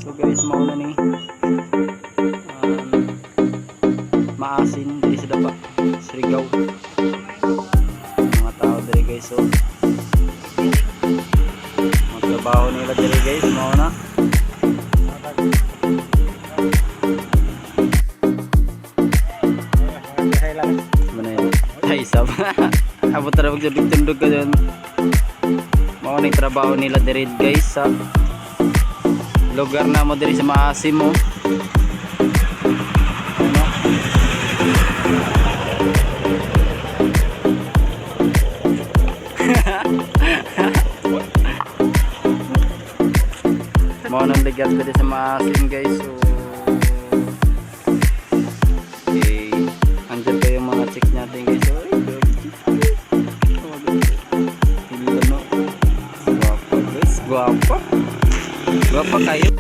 So guys, mauna ni maasin diri sa dapa Srigaw mga tao diri guys. So magtrabaho nila diri guys, mauna mana yun ay sab abot na magtundog ka dyan. Mauna yung trabaho nila diri guys sa lugar na mo diri sa maasim mo. Mau nang ligat diri sa maasim guys. So okay, andyan pa yung mga chicks natin guys. So guwapa guys, guwapa kayo.